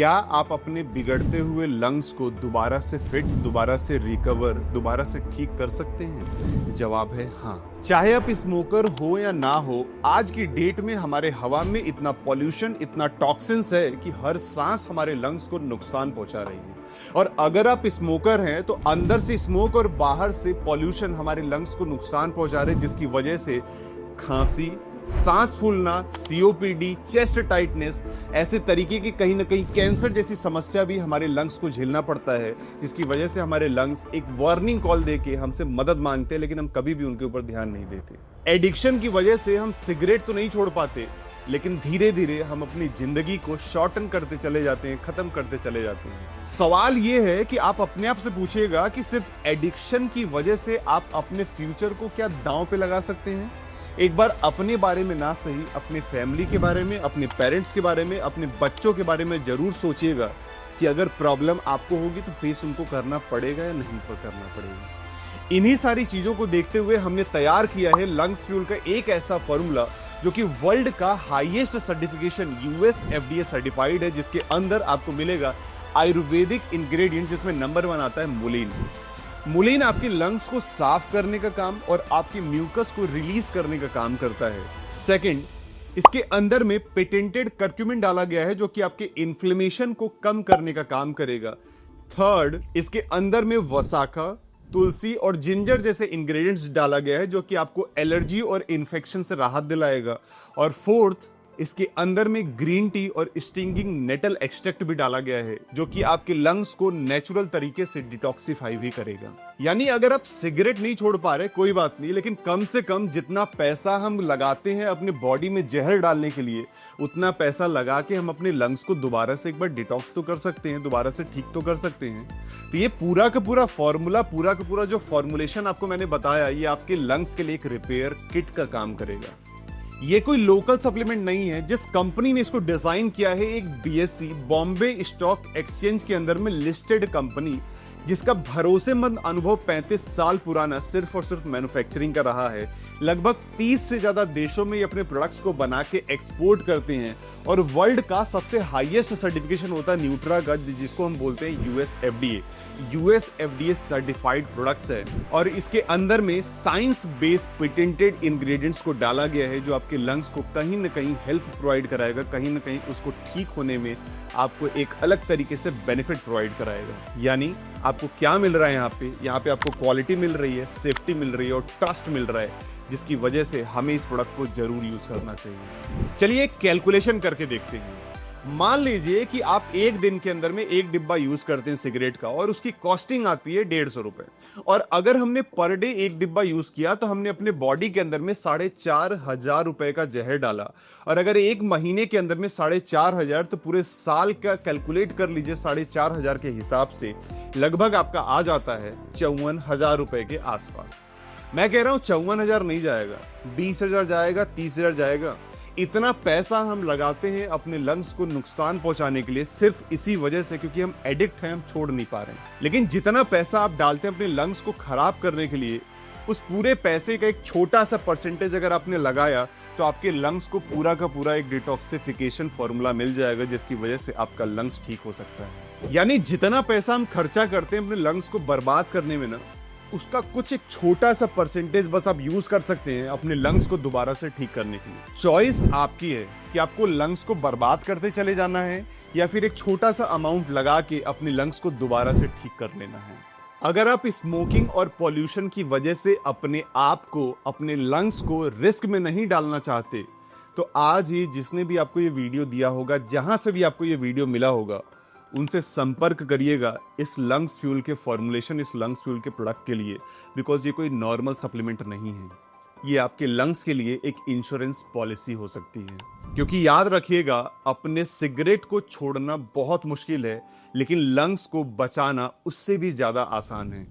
क्या आप अपने बिगड़ते हुए लंग्स को दोबारा से फिट, दोबारा से रिकवर, दोबारा से ठीक कर सकते हैं? जवाब है हाँ। चाहे आप स्मोकर हो या ना हो, आज की डेट में हमारे हवा में इतना पॉल्यूशन, इतना टॉक्सिन्स है कि हर सांस हमारे लंग्स को नुकसान पहुंचा रही है। और अगर आप स्मोकर हैं तो अंदर से स्मोक और बाहर से पॉल्यूशन हमारे लंग्स को नुकसान पहुंचा रहे, जिसकी वजह से खांसी, सांस फूलना, सीओपीडी, चेस्ट टाइटनेस, ऐसे तरीके की कहीं ना कहीं कैंसर जैसी समस्या भी हमारे लंग्स को झेलना पड़ता है, जिसकी वजह से हमारे लंग्स एक वार्निंग कॉल देके हमसे मदद मांगते हैं, लेकिन हम कभी भी उनके ऊपर ध्यान नहीं देते। एडिक्शन की वजह से हम सिगरेट तो नहीं छोड़ पाते, लेकिन धीरे धीरे हम अपनी जिंदगी को शॉर्टन करते चले जाते हैं, खत्म करते चले जाते हैं। सवाल यह है कि आप अपने आप से पूछिएगा कि सिर्फ एडिक्शन की वजह से आप अपने फ्यूचर को क्या दांव पे लगा सकते हैं? एक बार अपने बारे में ना सही, अपने फैमिली के बारे में, अपने पेरेंट्स के बारे में, अपने बच्चों के बारे में जरूर सोचिएगा कि अगर प्रॉब्लम आपको होगी तो फेस उनको करना पड़ेगा या नहीं करना पड़ेगा। इन्हीं सारी चीजों को देखते हुए हमने तैयार किया है लंग्स फ्यूल का एक ऐसा फॉर्मूला जो कि वर्ल्ड का highest certification US FDA certified है, जिसके अंदर आपको मिलेगा आयुर्वेदिक इंग्रेडिएंट, जिसमें नंबर 1 आता है मुलीन। मुलीन आपके लंग्स को साफ करने का काम और आपकी म्यूकस को रिलीज करने का काम करता है। सेकंड, इसके अंदर में पेटेंटेड कर्क्यूमिन डाला गया है जो कि आपके इन्फ्लेमेशन को कम करने का काम करेगा। थर्ड, इसके अंदर में वसाखा, तुलसी और जिंजर जैसे इंग्रेडिएंट्स डाला गया है जो कि आपको एलर्जी और इन्फेक्शन से राहत दिलाएगा। और फोर्थ, इसके अंदर में ग्रीन टी और स्टिंगिंग नेटल एक्सट्रैक्ट भी डाला गया है जो कि आपके लंग्स को नेचुरल तरीके से डिटॉक्सिफाई भी करेगा। यानी अगर आप सिगरेट नहीं छोड़ पा रहे कोई बात नहीं, लेकिन कम से कम जितना पैसा हम लगाते हैं अपने बॉडी में जहर डालने के लिए, उतना पैसा लगा के हम अपने लंग्स को दोबारा से एक बार डिटॉक्स तो कर सकते हैं, दोबारा से ठीक तो कर सकते हैं। तो ये पूरा का पूरा फॉर्मूला, पूरा का पूरा जो फॉर्मुलेशन आपको मैंने बताया, ये आपके लंग्स के लिए एक रिपेयर किट का काम करेगा। ये कोई लोकल सप्लीमेंट नहीं है। जिस कंपनी ने इसको डिजाइन किया है, एक बीएससी बॉम्बे स्टॉक एक्सचेंज के अंदर में लिस्टेड कंपनी, जिसका भरोसेमंद अनुभव 35 साल पुराना सिर्फ और सिर्फ मैन्युफैक्चरिंग का रहा है। लगभग 30 से ज्यादा देशों में ये अपने प्रोडक्ट्स को बना के एक्सपोर्ट करते हैं और वर्ल्ड का सबसे हाईएस्ट सर्टिफिकेशन होता है न्यूट्रा का, जिसको हम बोलते हैं यूएस एफडीए सर्टिफाइड प्रोडक्ट्स है। और इसके अंदर में साइंस बेस्ड पेटेंटेड इंग्रेडिएंट्स को डाला गया है जो आपके लंग्स को कहीं ना कहीं हेल्प प्रोवाइड कराएगा, कहीं ना कहीं उसको ठीक होने में आपको एक अलग तरीके से बेनिफिट प्रोवाइड कराएगा। यानी आपको क्या मिल रहा है यहाँ पे आपको क्वालिटी मिल रही है, सेफ्टी मिल रही है और ट्रस्ट मिल रहा है, जिसकी वजह से हमें इस प्रोडक्ट को जरूर यूज करना चाहिए। चलिए एक कैलकुलेशन करके देखते हैं। मान लीजिए कि आप एक दिन के अंदर में एक डिब्बा यूज करते हैं सिगरेट का और उसकी कॉस्टिंग आती है 150 रुपए, और अगर हमने पर डे एक डिब्बा यूज किया तो हमने अपने बॉडी के अंदर में 4,500 रुपए का जहर डाला। और अगर एक महीने के अंदर में 4,500, तो पूरे साल का कैलकुलेट कर लीजिए 4,500 के हिसाब से लगभग आपका आ जाता है 54,000 रुपए के आसपास। मैं कह रहा हूं 54,000 नहीं जाएगा, 20,000 जाएगा, 30,000 जाएगा। इतना पैसा हम लगाते हैं अपने लंग्स को नुकसान पहुंचाने के लिए सिर्फ इसी वजह से क्योंकि हम एडिक्ट हैं, हम छोड़ नहीं पा रहे हैं। लेकिन जितना पैसा आप डालते हैं अपने लंग्स को खराब करने के लिए, उस पूरे पैसे का एक छोटा सा परसेंटेज अगर आपने लगाया तो आपके लंग्स को पूरा का पूरा एक डिटॉक्सिफिकेशन फॉर्मूला मिल जाएगा, जिसकी वजह से आपका लंग्स ठीक हो सकता है। यानी जितना पैसा हम खर्चा करते हैं अपने लंग्स को बर्बाद करने में ना, उसका कुछ एक छोटा सा परसेंटेज बस आप यूज कर सकते हैं अपने लंग्स को दोबारा से ठीक करने के लिए। चॉइस आपकी है कि आपको लंग्स को बर्बाद करते चले जाना है या फिर एक छोटा सा अमाउंट लगा के अपने लंग्स को दोबारा से ठीक कर लेना है। अगर आप स्मोकिंग और पॉल्यूशन की वजह से अपने आप को, अपने लंग्स को रिस्क में नहीं डालना चाहते, तो आज ही जिसने भी आपको ये वीडियो दिया होगा, जहां से भी आपको ये वीडियो मिला होगा, उनसे संपर्क करिएगा इस लंग्स फ्यूल के फॉर्मुलेशन, इस लंग्स फ्यूल के प्रोडक्ट के लिए। बिकॉज ये कोई नॉर्मल सप्लीमेंट नहीं है, ये आपके लंग्स के लिए एक इंश्योरेंस पॉलिसी हो सकती है। क्योंकि याद रखिएगा, अपने सिगरेट को छोड़ना बहुत मुश्किल है, लेकिन लंग्स को बचाना उससे भी ज्यादा आसान है।